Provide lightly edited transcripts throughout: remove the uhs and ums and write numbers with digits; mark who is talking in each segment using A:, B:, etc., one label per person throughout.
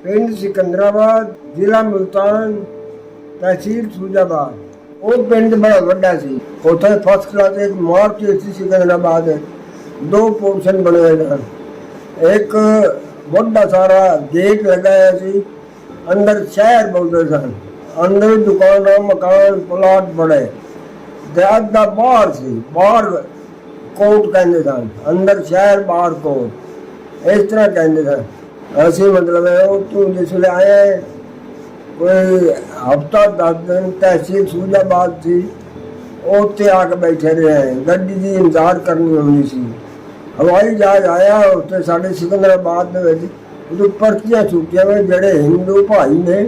A: पिंड सिकंदराबाद, जिला मुल्तान, तहसील सूजाबाद। वो पिंड बड़ा वड्डा सी। उत्थे फर्स्ट क्लास एक मार्केट सी सिकंदराबाद। दो पोर्शन बने हुए थे। एक वड्डा सारा गेट लगाया सी। अंदर शहर बोलते सन। अंदर दुकान मकान प्लाट बड़े ज्यादा बाहर सी। बाहर कोट कहते सन, अंदर शहर बाहर कोट, इस तरह कहते सन। ऐसे मतलब है वो तू जिसले आए कोई हफ्ता 10 दिन तहसील सूजाबाद थी, उत्ते आके बैठे रहे। गड्डी की इंतजार करनी होनी सी। हवाई जहाज आया उत्ते साढ़े सिकंदराबाद के पर्चियां छुटिया में जड़े हिंदू भाई ने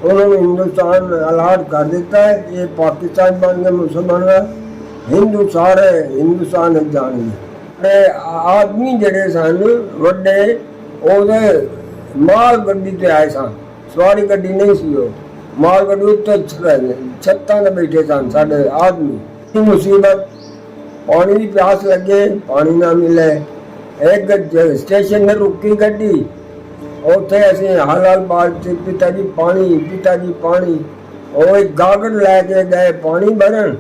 A: उन्होंने हिंदुस्तान अलाट कर दिता है। ये पाकिस्तान बन गए मुसलमान, हिंदू सारे हिंदुस्तान जान गए। आदमी जड़े सन वड्डे ਉਹਦੇ ਮਾਲ ਗੱਡੀ ਤੇ ਆਏ ਸਨ। ਸਵਾਰੀ ਗੱਡੀ ਨਹੀਂ ਸੀ, ਉਹ ਮਾਲ ਗੱਡੀ ਉੱਤੇ ਛੱਤਾਂ ਤੇ ਬੈਠੇ ਸਨ ਸਾਡੇ ਆਦਮੀ। ਮੁਸੀਬਤ ਪਾਣੀ ਦੀ ਪਿਆਸ ਲੱਗੇ, ਪਾਣੀ ਨਾ ਮਿਲੇ। ਇੱਕ ਸਟੇਸ਼ਨ ਤੇ ਰੁਕੀ ਗੱਡੀ, ਉੱਥੇ ਅਸੀਂ ਹਾਲ ਬਾਤ ਪਿਤਾ ਜੀ ਪਾਣੀ, ਪਿਤਾ ਜੀ ਪਾਣੀ। ਉਹ ਇੱਕ ਗਾਗਰ ਲੈ ਕੇ ਗਏ ਪਾਣੀ ਭਰਨ,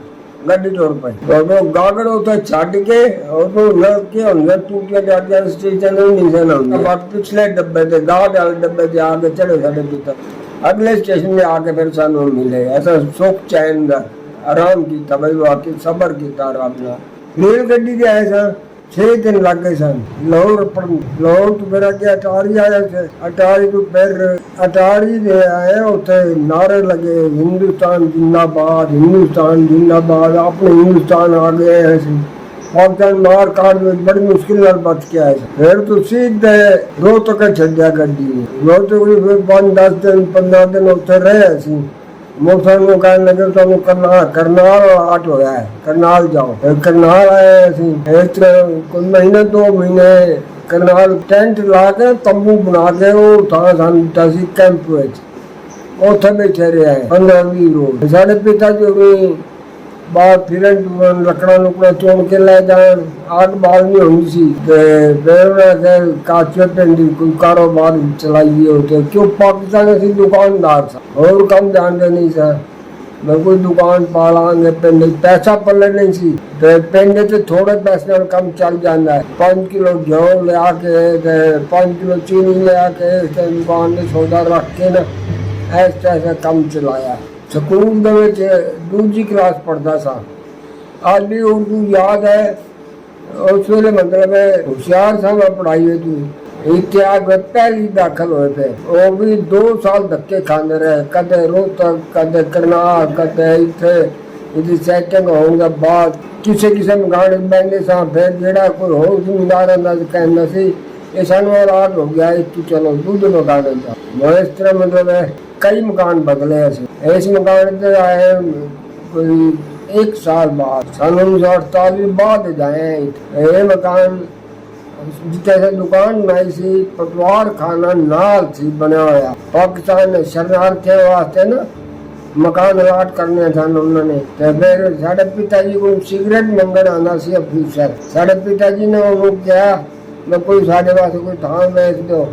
A: ਗੱਡੀ ਤੁਰ ਪਈ। ਉਹ ਗਾਗਰ ਉੱਥੇ ਛੱਡ ਕੇ ਉਹਨੂੰ ਲੱਗ ਕੇ ਹੁੰਦਾ ਟੂਟੀਆਂ ਜਾਂਦੀਆਂ ਸਟੇਸ਼ਨ ਨਹੀਂ ਸਨ ਆਉਂਦੇ। ਬਾਅਦ ਪਿਛਲੇ ਡੱਬੇ ਤੇ ਗਾਗਰ ਵਾਲੇ ਡੱਬੇ ਤੇ ਆ ਕੇ ਚੜੇ ਸਾਡੇ ਪਿਤਾ। अगले स्टेशन में आके फिर सानू मिले। ऐसा सुख चैन का आराम किया भाई, वाकई सबर किया आराम ना। रेलगड्डी से आए सन, 6 दिन लग गए सन। लाहौर तो मेरा क्या अटारी आया थे। अटारी तो फिर अटारी से आए, उसे नारे लगे हिंदुस्तान जिंदाबाद, हिंदुस्तान जिंदाबाद। अपने हिंदुस्तान आ गए हैं। पाकिस्तान मार काट में बड़ी मुश्किल बच के आए। फिर तो सीधे रोहतक छड्या गड्डी। रोहतक फिर 5-10 दिन 15 दिन उत्थे रहे सी। मोटरसाइकिल कहने लगे तुम करनाल आट होया है, करनाल जाओ। फिर करनाल आए असी। इस तरह कोई महीने 2 महीने करनाल टेंट ला के तंबू बना के वो था सन दिता सी कैंप विच। उत्थे बैठे रहे 15-20 रोज। साढ़े पिता जी बाहर फिरन लकड़ा लुकड़ा चुन के ले जान, आग बाल नहीं होनी सी। फिर काचे पिंड कोई कारोबार चलाइए होते क्यों पाकिस्तान असी दुकानदार सा, और कम जानते नहीं सा। मैं कोई दुकान पा लांगे पिंड, पैसा पल्ले नहीं सी। पिंड से थोड़े पैसे कम चल जाता है। 5 किलो घ्यो ले आके 5 किलो चीनी ले आके दुकान में सौदा रख के ना ऐसा कम चलाया। स्कूल दूसरी क्लास पढ़ता सा। आज भी उर्दू याद है। उस वेले मतलब होशियार सा मैं पढ़ाई हुई। इतिहास में पहली दाखिल हुए थे। वो भी 2 साल धक्के खाते रहे, कदे रोहतक कदे करनाल कदे इतने सेटिंग होने बाद किसी गाने बहने सा। फिर जोड़ा कोई हो जिम्मेदार कहना सी ये सानू रात हो गया, तू चलो दूध मकान था। इस तरह मतलब कई मकान बदले। इस मकान से आए कोई 1 साल बाद, सन 1948 बाद जाए। ये मकान जिते दुकान बनाई सी, पटवार खाना नाल सी बना होया। पाकिस्तान ने शरणार्थियों वास्ते ना मकान अलाट करने सन उन्होंने। फिर साढ़े पिताजी को सिगरेट मंगन आना सी अफीसर। साढ़े पिताजी ने उन्होंने कहा मैं कोई साढ़े वास्ते कोई थान बेच दो।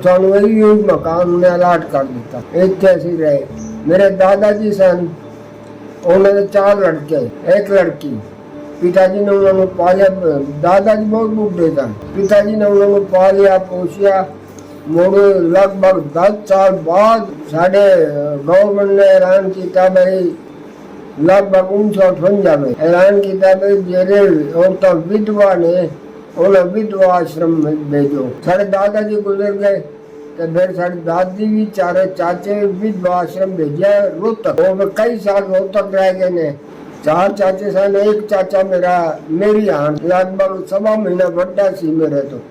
A: सानू यही मकान उन्हें अलाट कर दिता। इतने असी रहे। मेरे दादाजी सन, उन्होंने 4 लड़के 1 लड़की। पिताजी ने उन्होंने पालिया। दादाजी बहुत बूढ़े सन। पिताजी ने उन्होंने पालिया पोसिया। मुड़ लगभग 10 साल बाद साढ़े गवर्नमेंट ने ऐलान किया भाई, लगभग 1958 में ऐलान किया भाई जेरे औरतां विधवा ने उन्हें विधवा आश्रम में भेजो। साढ़े दादाजी गुजर गए तो फिर साढ़ी दादी भी 4 चाचे विधवा आश्रम भेजा रोहतक। वो कई साल रोहतक रह गए ने। 4 चाचे सन। एक चाचा मेरी आन लगभग 1.25 महीना बड़ा सी। मेरे तो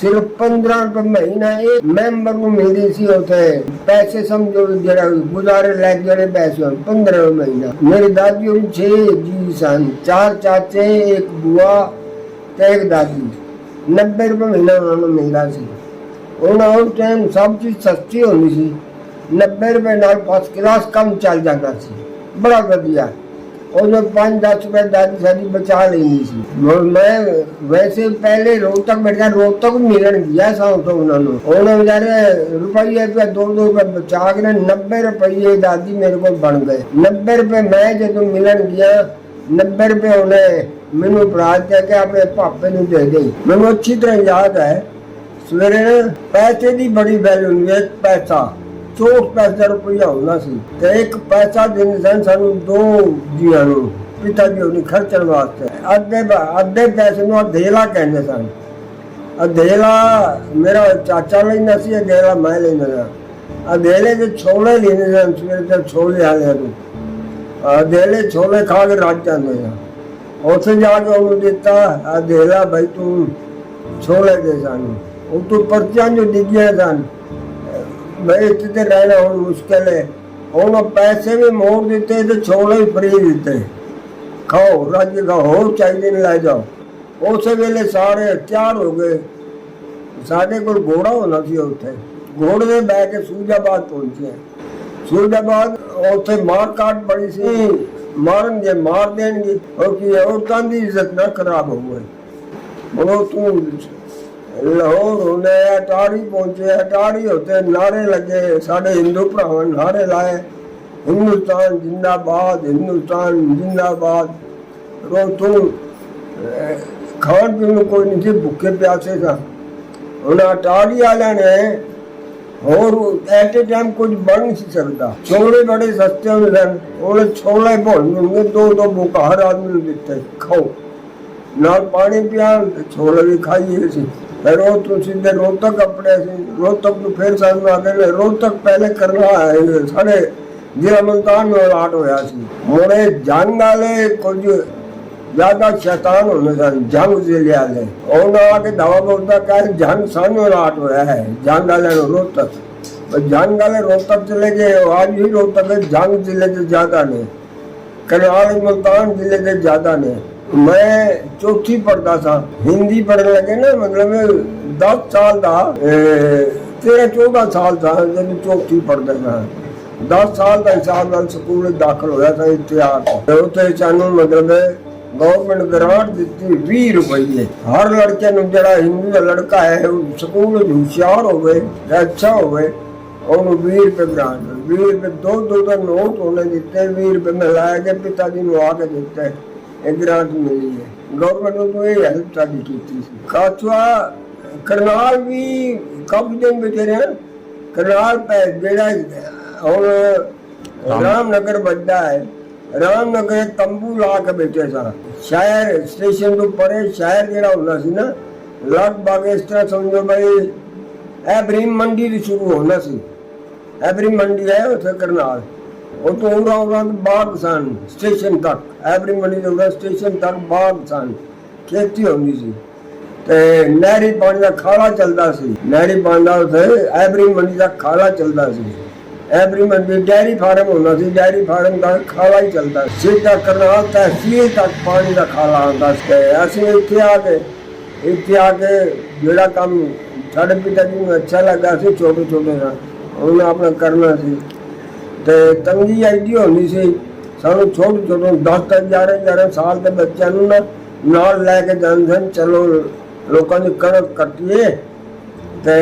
A: सिर्फ 15 रुपये महीना एक मैंबर को मिलती सी। होते पैसे समझो जरा गुजारे लायक जड़े पैसे 15 महीना। मेरी दादी 6 जी सन, 4 चाचे, एक बुआ एक दादी। 90 रुपये महीना उन्होंने मिलता सी। उस टाइम सब चीज सस्ती होनी सी। 90 रुपये नाल फर्स्ट क्लास कम चल जाता सी, बड़ा वधिया। ਉਹ ਜੋ 5-10 ਰੁਪਏ ਦਾਦੀ ਸਾਡੀ ਬਚਾ ਲੈਂਦੀ ਸੀ। ਮੈਂ ਵੈਸੇ ਪਹਿਲੇ ਰੋਹਤਕ ਬੈਠਾ, ਰੋਹਤਕ ਮਿਲਣ ਗਿਆ ਸਾਂ ਤੋਂ ਉਹਨਾਂ ਨੂੰ, ਉਹਨੇ ਵਿਚਾਰੇ ਰੁਪਈਏ 2-2 ਰੁਪਏ ਬਚਾ ਕੇ 90 ਰੁਪਈਏ ਦਾਦੀ ਮੇਰੇ ਕੋਲ ਬਣ ਗਏ। 90 ਰੁਪਏ ਮੈਂ ਜਦੋਂ ਮਿਲਣ ਗਿਆ, 90 ਰੁਪਏ ਉਹਨੇ ਮੈਨੂੰ ਫੜਾ ਕੇ ਆਪਣੇ ਪਾਪੇ ਨੂੰ ਦੇ ਦੇ। ਮੈਨੂੰ ਅੱਛੀ ਤਰ੍ਹਾਂ ਯਾਦ ਹੈ, ਸਵੇਰੇ ਪੈਸੇ ਦੀ ਬੜੀ ਵੈਲਿਊ ਹੁੰਦੀ ਹੈ। 1 ਪੈਸਾ 64 ਪੈਸੇ ਰੁਪਈਆ ਹੁੰਦਾ ਸੀ ਤੇ 1 ਪੈਸਾ ਦਿੰਦੇ ਸਨ ਸਾਨੂੰ 2 ਜੀਆਂ ਨੂੰ, ਪਿਤਾ ਜੀ ਉਹਨੂੰ ਖਰਚਣ ਵਾਸਤੇ। ਅੱਧੇ ਪੈਸੇ ਨੂੰ ਅਧੇਲਾ ਕਹਿੰਦੇ ਸਨ। ਅਧੇਲਾ ਮੇਰਾ ਚਾਚਾ ਲੈਂਦਾ ਸੀ, ਅਧੇਲਾ ਮੈਂ ਲੈਂਦਾ ਸੀ। ਅਧੇਲੇ ਦੇ ਛੋਲੇ ਲੈਂਦੇ ਸਨ ਸਵੇਰੇ ਤੇ ਛੋਲੇ ਵਾਲਿਆਂ ਨੂੰ, ਅਧੇਲੇ ਛੋਲੇ ਖਾ ਕੇ ਰੱਜ ਜਾਂਦੇ ਸਨ। ਉੱਥੇ ਜਾ ਕੇ ਉਹਨੂੰ ਦਿੱਤਾ ਅਧੇਲਾ, ਬਈ ਤੂੰ ਛੋਲੇ ਦੇ ਸਾਨੂੰ। ਉਹ ਤੋਂ ਪਰਚੀਆਂ ਜੋ ਡਿੱਗੀਆਂ ਸਨ, ਬਈ ਇੱਥੇ ਰਹਿਣਾ ਹੁਣ ਮੁਸ਼ਕਿਲ ਹੈ। ਉਹਨੂੰ ਪੈਸੇ ਵੀ ਮੋੜ ਦਿੱਤੇ ਤੇ ਛੋਲੇ ਵੀ ਫਰੀ ਦਿੱਤੇ, ਖਾਓ ਰੱਜ ਖਾਓ, ਹੋਰ ਚਾਹੀਦੇ ਨਹੀਂ ਲੈ ਜਾਓ। ਉਸੇ ਵੇਲੇ ਸਾਰੇ ਤਿਆਰ ਹੋ ਗਏ। ਸਾਡੇ ਕੋਲ ਘੋੜਾ ਹੋਣਾ ਸੀ, ਉੱਥੇ ਘੋੜੇ ਦੇ ਬਹਿ ਕੇ ਸੂਜਾਬਾਦ ਪਹੁੰਚੇ। ਸੂਜਾਬਾਦ ਉੱਥੇ ਮਾਰ ਕਾਟ ਬੜੀ ਸੀ, ਮਾਰਨਗੇ ਮਾਰ ਦੇਣਗੇ। ਉਹ ਕੀ ਔਰਤਾਂ ਦੀ ਇੱਜ਼ਤ ਨਾ ਖਰਾਬ ਹੋਵੇ। ਉਹ ਤੂੰ ਲਾਹੌਰ ਹੁੰਦੇ ਅਟਾਰੀ ਪਹੁੰਚੇ, ਅਟਾਰੀ ਉੱਤੇ ਨਾਰੇ ਲੱਗੇ, ਸਾਡੇ ਹਿੰਦੂ ਭਰਾਵਾਂ ਨਾਰੇ ਲਾਏ, ਹਿੰਦੁਸਤਾਨ ਜਿੰਦਾਬਾਦ, ਹਿੰਦੁਸਤਾਨ ਜਿੰਦਾਬਾਦ। ਰੋ ਤੂੰ ਖਾਣ ਪੀਣ ਨੂੰ ਕੋਈ ਨਹੀਂ ਸੀ, ਭੁੱਖੇ ਪਿਆਸੇ ਸਾਂ। ਉਹਨਾਂ ਅਟਾਰੀ ਵਾਲਿਆਂ ਨੇ ਹੋਰ ਐਟ ਏ ਟਾਈਮ ਕੁਝ ਬਣ ਨਹੀਂ ਸੀ ਸਕਦਾ। ਛੋਲੇ ਬੜੇ ਸਸਤੇ ਹੁੰਦੇ ਸਨ, ਉਹਨੇ ਛੋਲੇ ਭੁੰਨ ਹੁੰਦੇ 2-2 ਬੁੱਕਾ ਹਰ ਆਦਮੀ ਨੂੰ ਦਿੱਤੇ, ਖਾਓ ਨਾਲ ਪਾਣੀ ਪਿਆ, ਛੋਲੇ ਵੀ ਖਾਈਏ ਸੀ। ਫਿਰ ਉਹ ਤੋਂ ਸਿੱਧੇ ਰੋਹਤਕ ਆਪਣੇ ਸੀ। ਰੋਹਤਕ ਨੂੰ ਫਿਰ ਸਾਨੂੰ ਆ ਗਏ, ਰੋਹਤਕ ਪਹਿਲੇ ਕਰਨਾ ਹੈ ਸਾਡੇ ਜਿਹੜਾ ਮੁਲਤਾਨ ਨੂੰ ਅਲਾਟ ਹੋਇਆ ਸੀ। ਮੁੜੇ ਜੰਗ ਵਾਲੇ ਕੁਝ ਜ਼ਿਆਦਾ ਸ਼ੈਤਾਨ ਹੁੰਦੇ ਸਨ, ਜੰਗ ਜ਼ਿਲ੍ਹੇ ਵਾਲੇ। ਉਹਨਾਂ ਆ ਕੇ ਦਾਵਾ ਬੋਲਦਾ ਕਿ ਜੰਗ ਸਾਨੂੰ ਅਲਾਟ ਹੋਇਆ ਹੈ, ਜੰਗ ਵਾਲਿਆਂ ਨੂੰ ਰੋਹਤਕ। ਜੰਗ ਵਾਲੇ ਰੋਹਤਕ ਚਲੇ ਗਏ। ਅੱਜ ਵੀ ਰੋਹਤਕ ਜੰਗ ਜ਼ਿਲ੍ਹੇ ਤੇ ਜ਼ਿਆਦਾ ਨੇ, ਕਰਨਾਲ ਮੁਲਤਾਨ ਜ਼ਿਲ੍ਹੇ ਤੇ ਜ਼ਿਆਦਾ ਨੇ। ਮੈਂ ਚੌਥੀ ਪੜ੍ਹਦਾ ਸਾਂ, ਹਿੰਦੀ ਪੜ੍ਹਨ ਲੱਗੇ ਨਾ, ਮਤਲਬ 10 ਸਾਲ ਦਾ 13-14 ਸਾਲ ਦਾ ਜਦੋਂ ਚੌਥੀ ਪੜ੍ਹਦਾ ਸਾਂ। 10 ਸਾਲ ਦਾ ਹਿਸਾਬ ਨਾਲ ਸਕੂਲ ਦਾਖਲ ਹੋਇਆ ਸਾਂ ਇੱਥੇ ਆ ਕੇ। ਉੱਥੇ ਸਾਨੂੰ ਮਤਲਬ ਗਵਰਨਮੈਂਟ ਗ੍ਰਾਂਟ ਦਿੱਤੀ 20 ਰੁਪਏ ਹਰ ਲੜਕੇ ਨੂੰ। ਜਿਹੜਾ ਹਿੰਦੂ ਦਾ ਲੜਕਾ ਹੈ ਸਕੂਲ ਵਿੱਚ ਹੁਸ਼ਿਆਰ ਹੋਵੇ, ਅੱਛਾ ਹੋਵੇ, ਉਹਨੂੰ 20 ਰੁਪਏ ਗ੍ਰਾਂਟ। 20 ਰੁਪਏ 2-2 ਦਾ ਨੋਟ ਉਹਨੇ ਦਿੱਤੇ, 20 ਰੁਪਏ ਮੈਂ ਲਾਇਆ ਕੇ ਪਿਤਾ ਜੀ ਨੂੰ ਆ ਕੇ ਦਿੱਤੇ, ਇਹ ਗ੍ਰਾਂਟ ਮਿਲੀ ਹੈ। ਗਵਰਨਮੈਂਟ ਨੂੰ ਇਹ ਹੈਲਪ ਸਾਡੀ ਕੀਤੀ ਸੀ। ਕਾਚਵਾ ਕਰਨਾਲ ਵੀ ਕਾਫੀ ਦਿਨ ਬੈਠੇ ਰਹੇ। ਕਰਨਾਲ ਪੈ ਜਿਹੜਾ ਹੁਣ ਰਾਮਨਗਰ ਵੱਡਾ ਹੈ, ਰਾਮਨਗਰ ਤੰਬੂ ਲਾ ਕੇ ਬੈਠੇ ਸਾਂ। ਸ਼ਹਿਰ ਸਟੇਸ਼ਨ ਤੋਂ ਪਰੇ ਸ਼ਹਿਰ ਜਿਹੜਾ ਹੁੰਦਾ ਸੀ ਨਾ, ਲਗਭਗ ਇਸ ਤਰ੍ਹਾਂ ਸਮਝੋ ਬਈ ਐਵਰੀ ਮੰਡੀ ਦੀ ਸ਼ੁਰੂ ਹੋਣਾ ਸੀ। ਐਵਰੀ ਮੰਡੀ ਹੈ ਉੱਥੇ ਕਰਨਾਲ, ਉਹ ਤੋਂ ਉਰਾਂ ਬਾਗ ਸਨ ਸਟੇਸ਼ਨ ਤੱਕ। ਐਵਰੀ ਮੰਡੀ ਦੇ ਸਟੇਸ਼ਨ ਤੱਕ ਬਾਗ ਸਨ, ਖੇਤੀ ਹੁੰਦੀ ਸੀ ਤੇ ਨਹਿਰੀ ਪਾਣੀ ਦਾ ਖਾਲਾ ਚੱਲਦਾ ਸੀ। ਨਹਿਰੀ ਪਾਣੀ ਦਾ ਉੱਥੇ ਐਵਰੀ ਮੰਡੀ ਦਾ ਖਾਲਾ ਚੱਲਦਾ ਸੀ। ਐਵਰੀ ਮੰਡੀ ਡੈਰੀ ਫਾਰਮ ਹੁੰਦਾ ਸੀ, ਡੈਰੀ ਫਾਰਮ ਦਾ ਖਾਲਾ ਹੀ ਚੱਲਦਾ ਸੀ। ਸਿੱਧਾ ਕਰਨਾਲ ਤਹਿਸੀਲ ਤੱਕ ਪਾਣੀ ਦਾ ਖਾਲਾ ਆਉਂਦਾ ਸੀ। ਅਸੀਂ ਇੱਥੇ ਆ ਕੇ ਜਿਹੜਾ ਕੰਮ ਸਾਡੇ ਪਿਤਾ ਜੀ ਨੂੰ ਅੱਛਾ ਲੱਗਾ ਸੀ, ਛੋਟੇ ਨਾਲ ਉਹਨੇ ਆਪਣਾ ਕਰਨਾ ਸੀ। ਤੇ ਤੰਗੀ ਐਡੀ ਹੁੰਦੀ ਸੀ, ਸਾਨੂੰ ਛੋਟੇ 10-11 ਸਾਲ ਦੇ ਬੱਚਿਆਂ ਨੂੰ ਨਾਲ ਲੈ ਕੇ ਜਾਂਦੇ ਸਨ। ਚਲੋ ਲੋਕਾਂ ਦੀ ਕਣਕ ਕੱਟੀਏ ਤੇ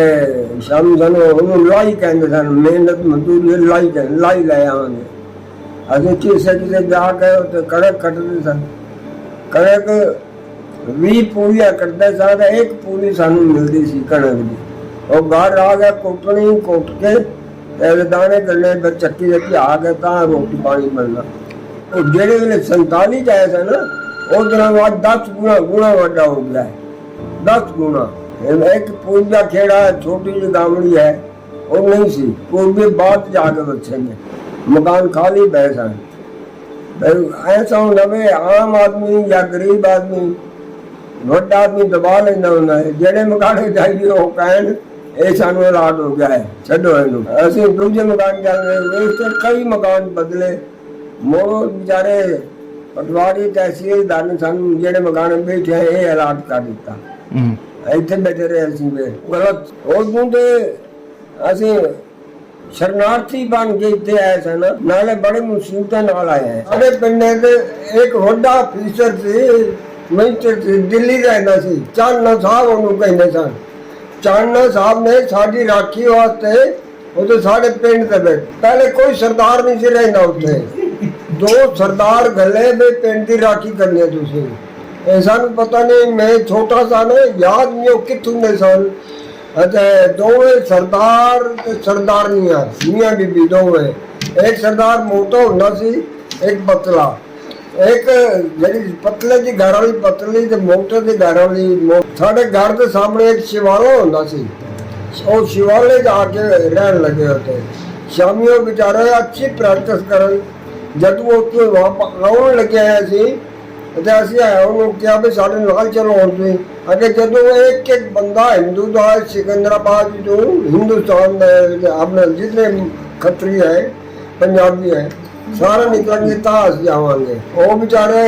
A: ਸ਼ਾਮ ਸਾਨੂੰ ਉਹਨੂੰ ਲਾਈ ਕਹਿੰਦੇ ਸਨ, ਮਿਹਨਤ ਮਜ਼ਦੂਰੀ ਲਾਈ ਲੈ ਆਵਾਂਗੇ। ਅਸੀਂ ਕਿਸੇ ਜਾ ਕੇ ਉੱਥੇ ਕਣਕ ਕੱਟਦੇ ਸਨ। ਕਣਕ 20 ਪੂਰੀਆਂ ਕੱਟਦੇ ਸਾਂ ਤਾਂ 1 ਪੂਰੀ ਸਾਨੂੰ ਮਿਲਦੀ ਸੀ ਕਣਕ ਦੀ। ਉਹ ਘਰ ਆ ਗਿਆ, ਕੁੱਟਣੀ ਕੁੱਟ ਕੇ ਤੇ ਦਾਣੇ ਕਰਨੇ, ਫਿਰ ਚੱਕੀ ਦੇ ਆ ਕੇ ਤਾਂ ਰੋਟੀ ਪਾਣੀ ਬਣਨਾ। ਉਹ ਜਿਹੜੇ ਵੇਲੇ 47 ਚ ਆਇਆ ਸੀ ਨਾ, ਉਹ ਦਿਨਾਂ ਬਾਅਦ 10 ਗੁਣਾ ਵੱਡਾ ਹੋ ਗਿਆ ਹੈ। 10 ਗੁਣਾ। ਇੱਕ ਪੂਜਾ ਖੇੜਾ ਛੋਟੀ ਜਿਹੀ ਗਾਮੜੀ ਹੈ, ਉਹ ਨਹੀਂ ਸੀ। ਪੂਜੇ ਬਾਅਦ ਜਾ ਕੇ ਬੱਚੇ ਨੇ ਮਕਾਨ ਖਾਲੀ ਬੈ ਸਨ। ਐਸਾ ਹੁੰਦਾ ਵੀ ਆਮ ਆਦਮੀ ਜਾਂ ਗਰੀਬ ਆਦਮੀ ਵੱਡਾ ਆਦਮੀ ਦਬਾ ਲੈਂਦਾ ਹੁੰਦਾ ਹੈ। ਜਿਹੜੇ ਮਕਾਨ ਜਾਈਏ ਉਹ ਕਹਿਣ ਇਹ ਸਾਨੂੰ ਅਲਾਟ ਹੋ ਗਿਆ ਹੈ, ਛੱਡੋ ਇਹਨੂੰ। ਅਸੀਂ ਦੂਜੇ ਮਕਾਨ ਜਾਂਦੇ, ਇਸ ਕਈ ਮਕਾਨ ਬਦਲੇ। ਮੋੜੋ ਵਿਚਾਰੇ ਪਟਵਾਰੀ ਤਹਿਸੀਲਦਾਰ ਨੇ ਸਾਨੂੰ ਜਿਹੜੇ ਮਕਾਨ ਬੈਠੇ ਇਹ ਅਲਾਟ ਕਰ ਦਿੱਤਾ। ਇੱਥੇ ਬੈਠੇ ਰਹੇ ਅਸੀਂ ਗਲਤ। ਉਦੋਂ ਤੇ ਅਸੀਂ शरणार्थी बन के इतने आए थे ना, नाले बड़ी मुसीबत नाल आए हैं। साढ़े पिंड दे एक वड्डा अफीसर से मिनिस्टर से दिल्ली रहना सी, चानना साहब उन्होंने कहने सन। चानना साहब ने साड़ी राखी वास्ते वो तो साढ़े पिंड दे बैठ, पहले कोई सरदार नहीं से रहना उत्थे, दो सरदार गले में पिंड की राखी करनी है तुसी। ऐसा पता नहीं, मैं छोटा सा ने याद नहीं हो कितों ने सन। अच्छा दोवे सरदार ते सरदारनियां मियां बीबी दोवे, एक सरदार मोटा होना सी, एक पतला, एक जेडी पतले दी घर वाली पतली ते मोटे दी घर वाली साडे घर दे सामने एक शिवाला होंदा सी, ओ शिवाले जाके रहन लगे होते। शामियों बेचारे अच्छी प्रैक्टिस करन, जब वो उत्थे आउण लगे आए सी ਤੇ ਅਸੀਂ ਆਇਆ ਉਹਨੂੰ ਕਿਹਾ ਵੀ ਸਾਡੇ ਨਾਲ ਚਲੋ ਹੁਣ ਤੁਸੀਂ ਅੱਗੇ। ਜਦੋਂ ਇੱਕ ਇੱਕ ਬੰਦਾ ਹਿੰਦੂ ਦਾ ਸਿਕੰਦਰਾਬਾਦ ਤੋਂ ਹਿੰਦੁਸਤਾਨ ਦੇ ਆਪਣੇ ਜਿਤਨੇ ਖੱਤਰੀ ਹੈ ਪੰਜਾਬੀ ਹੈ ਸਾਰੇ ਨਿਕਲਣਗੇ ਤਾਂ ਅਸੀਂ ਜਾਵਾਂਗੇ। ਉਹ ਵਿਚਾਰੇ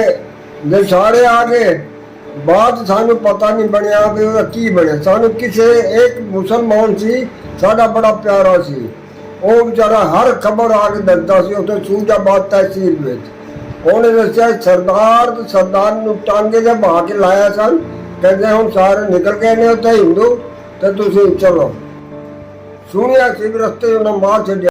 A: ਜੇ ਸਾਰੇ ਆ ਗਏ ਬਾਅਦ ਸਾਨੂੰ ਪਤਾ ਨਹੀਂ ਬਣਿਆ ਵੀ ਉਹਦਾ ਕੀ ਬਣਿਆ। ਸਾਨੂੰ ਕਿਸੇ ਇੱਕ ਮੁਸਲਮਾਨ ਸੀ ਸਾਡਾ ਬੜਾ ਪਿਆਰਾ ਸੀ, ਉਹ ਵਿਚਾਰਾ ਹਰ ਖਬਰ ਆ ਕੇ ਦਿੰਦਾ ਸੀ ਉੱਥੇ ਸੂਜਾਬਾਦ ਤਹਿਸੀਲ ਵਿੱਚ। ਉਹਨੇ ਦੱਸਿਆ ਸਰਦਾਰ ਤੇ ਸਰਦਾਰ ਨੂੰ ਟਾਂਗੇ ਦੇ ਬਹਾ ਕੇ ਲਾਇਆ ਸਨ, ਕਹਿੰਦੇ ਹੁਣ ਸਾਰੇ ਨਿਕਲ ਗਏ ਨੇ ਉੱਥੇ ਹਿੰਦੂ ਤੇ ਤੁਸੀਂ ਚਲੋ। ਸੁਣਿਆ ਸੀ ਰਸਤੇ ਉਹਨਾਂ ਮਾਰ ਛੱਡਿਆ।